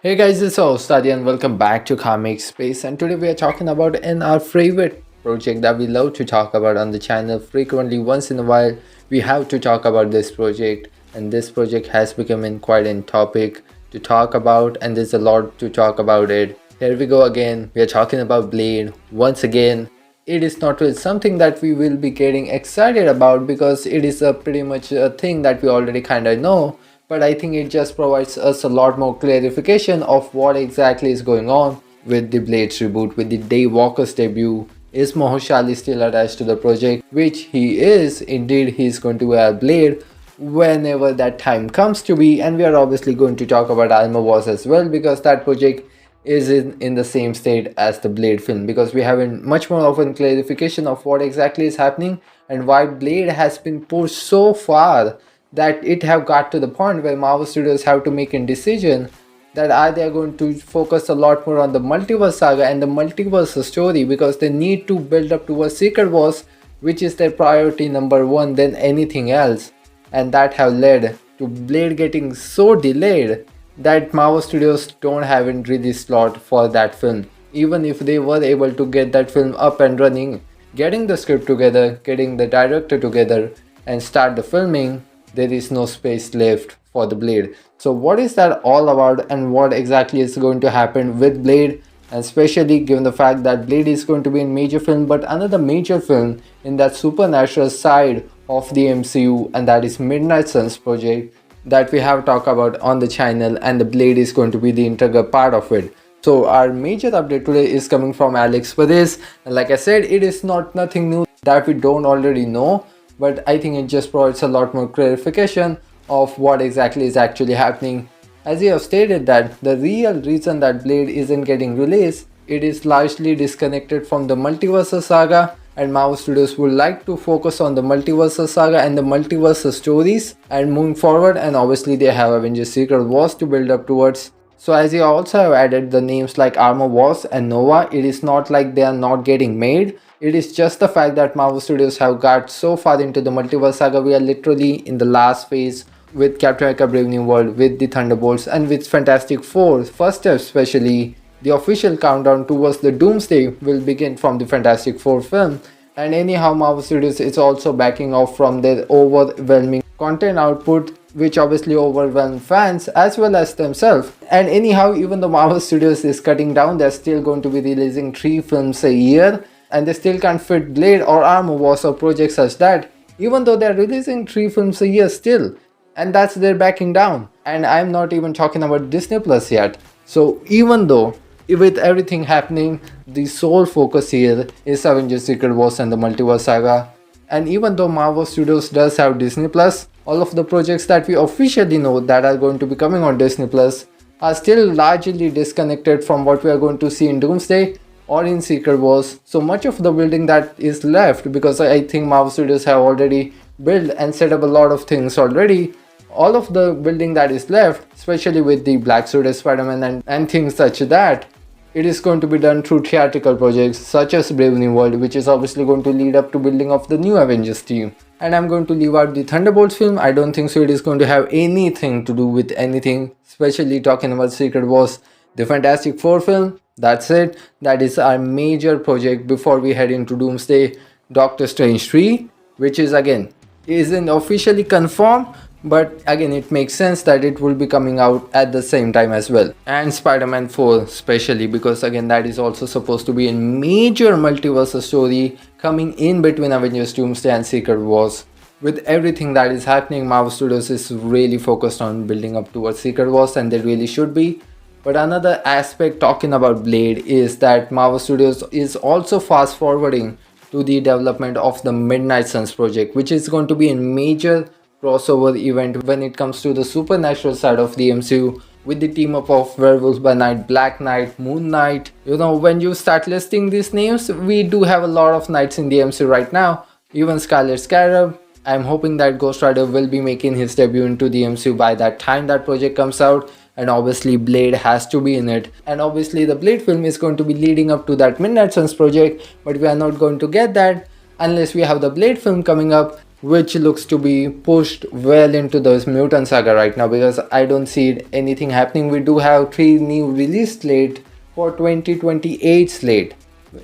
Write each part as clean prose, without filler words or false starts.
Hey guys, it's Ostadi and welcome back to Comic Space, and today we are talking about our favorite project that we love to talk about on the channel frequently. Once in a while we have to talk about this project, and this project has become quite a topic to talk about, and there's a lot to talk about it. Here we go again. We are talking about Blade once again. It is not really something that we will be getting excited about because it is a pretty much a thing that we already kind of know, but I think it just provides us a lot more clarification of what exactly is going on with the Blades reboot. With the Day Walker's debut, is Mahershala still attached to the project? Which he is. Indeed, he is going to wear Blade whenever that time comes to be, and we are obviously going to talk about WAS as well, because that project is in the same state as the Blade film, because we have much more of a clarification of what exactly is happening and why Blade has been pushed so far that it have got to the point where Marvel Studios have to make a decision that are they going to focus a lot more on the Multiverse Saga and the Multiverse story, because they need to build up towards Secret Wars, which is their priority number one than anything else, and that have led to Blade getting so delayed that Marvel Studios don't have a release slot for that film. Even if they were able to get that film up and running, getting the script together, getting the director together and start the filming, there is no space left for the Blade. So what is that all about, and what exactly is going to happen with Blade, and especially given the fact that Blade is going to be a major film, but another major film in that supernatural side of the MCU, and that is Midnight Suns project that we have talked about on the channel, and the Blade is going to be the integral part of it. So our major update today is coming from Alex for this, and like I said, it is nothing new that we don't already know, but I think it just provides a lot more clarification of what exactly is actually happening. As you have stated that the real reason that Blade isn't getting released, it is largely disconnected from the Multiverse Saga, and Marvel Studios would like to focus on the Multiverse Saga and the Multiverse stories and moving forward, and obviously they have Avengers Secret Wars to build up towards. So as you also have added the names like Armor Wars and Nova, it is not like they are not getting made. It is just the fact that Marvel Studios have got so far into the Multiverse Saga. We are literally in the last phase with Captain America Brave New World, with the Thunderbolts, and with Fantastic Four. First step especially, the official countdown towards the Doomsday will begin from the Fantastic Four film. And anyhow, Marvel Studios is also backing off from their overwhelming content output, which obviously overwhelm fans as well as themselves. And anyhow, even though Marvel Studios is cutting down, they're still going to be releasing 3 films a year, and they still can't fit Blade or Armor Wars or projects such that, even though they're releasing 3 films a year still, and that's their backing down. And I'm not even talking about Disney Plus yet. So even though with everything happening, the sole focus here is Avengers Secret Wars and the Multiverse Saga, and even though Marvel Studios does have Disney Plus, all of the projects that we officially know that are going to be coming on Disney Plus are still largely disconnected from what we are going to see in Doomsday or in Secret Wars. So much of the building that is left, because I think Marvel Studios have already built and set up a lot of things already, all of the building that is left, especially with the Black Suited Spider-Man and things such that, it is going to be done through theatrical projects such as Brave New World, which is obviously going to lead up to building of the new Avengers team. And I'm going to leave out the Thunderbolts film. I don't think so it is going to have anything to do with anything, especially talking about Secret Wars. The Fantastic Four film, that's it. That is our major project before we head into Doomsday. Doctor Strange 3, which is again, isn't officially confirmed, but again it makes sense that it will be coming out at the same time as well. And Spider-Man 4 especially, because again that is also supposed to be a major multiverse story coming in between Avengers Doomsday and Secret Wars. With everything that is happening, Marvel Studios is really focused on building up towards Secret Wars, and they really should be. But another aspect talking about Blade is that Marvel Studios is also fast forwarding to the development of the Midnight Suns project, which is going to be a major crossover event when it comes to the supernatural side of the MCU, with the team up of Werewolves by Night, Black Knight, Moon Knight. You know, when you start listing these names, we do have a lot of knights in the MCU right now. Even Scarlet Scarab. I'm hoping that Ghost Rider will be making his debut into the MCU by that time that project comes out, and obviously Blade has to be in it. And obviously the Blade film is going to be leading up to that Midnight Suns project, but we are not going to get that unless we have the Blade film coming up. which looks to be pushed well into the mutant saga right now, because I don't see anything happening. We do have 3 new release slate for 2028 slate,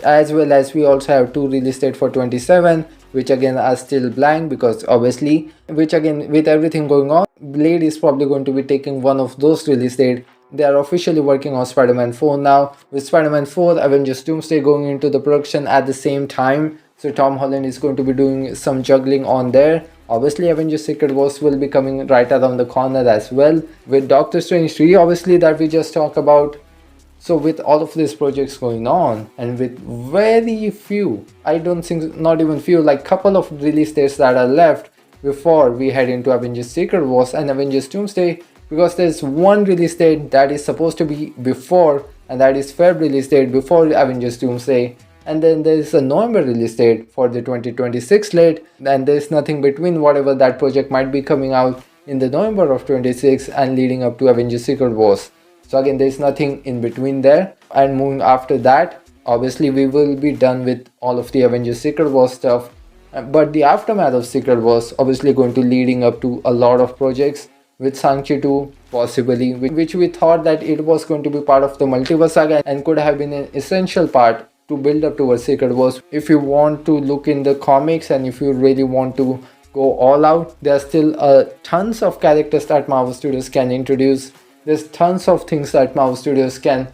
as well as we also have 2 release date for 27, which again are still blank, because obviously, which again, with everything going on, Blade is probably going to be taking one of those release date. They are officially working on Spider-Man 4 now, with Spider-Man 4, Avengers Doomsday going into the production at the same time. So Tom Holland is going to be doing some juggling on there. Obviously, Avengers Secret Wars will be coming right around the corner as well, with Doctor Strange 3 obviously that we just talked about. So with all of these projects going on, and with very few, I don't think, not even few, like couple of release dates that are left before we head into Avengers Secret Wars and Avengers Doomsday, because there's one release date that is supposed to be before, and that is Feb release date before Avengers Doomsday, and then there's a November release date for the 2026 slate, and there's nothing between whatever that project might be coming out in the November of 26 and leading up to Avengers Secret Wars. So again, there's nothing in between there, and moving after that, obviously we will be done with all of the Avengers Secret Wars stuff, but the aftermath of Secret Wars obviously going to leading up to a lot of projects, with Shang-Chi 2 possibly, which we thought that it was going to be part of the Multiverse Saga and could have been an essential part to build up towards Secret Wars. If you want to look in the comics and if you really want to go all out, there are still tons of characters that Marvel Studios can introduce. There's tons of things that Marvel Studios can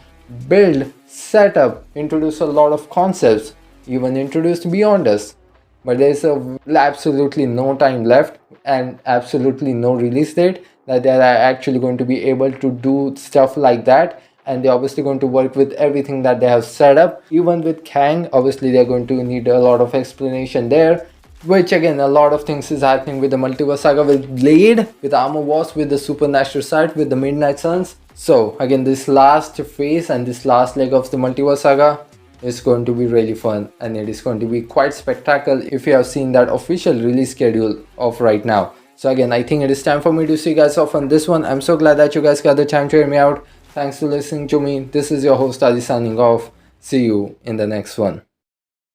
build, set up, introduce a lot of concepts, even introduce Beyond Us. But there's absolutely no time left and absolutely no release date that they are actually going to be able to do stuff like that, and they're obviously going to work with everything that they have set up. Even with Kang, obviously they're going to need a lot of explanation there, which again, a lot of things is happening with the Multiverse Saga, with Blade, with Armor Wars, with the Supernatural side, with the Midnight Suns. So again, this last phase and this last leg of the Multiverse Saga is going to be really fun, and it is going to be quite spectacular if you have seen that official release schedule of right now. So again, I think it is time for me to see you guys off on this one. I'm so glad that you guys got the time to hear me out. Thanks for listening to me. This is your host Adi signing off. See you in the next one.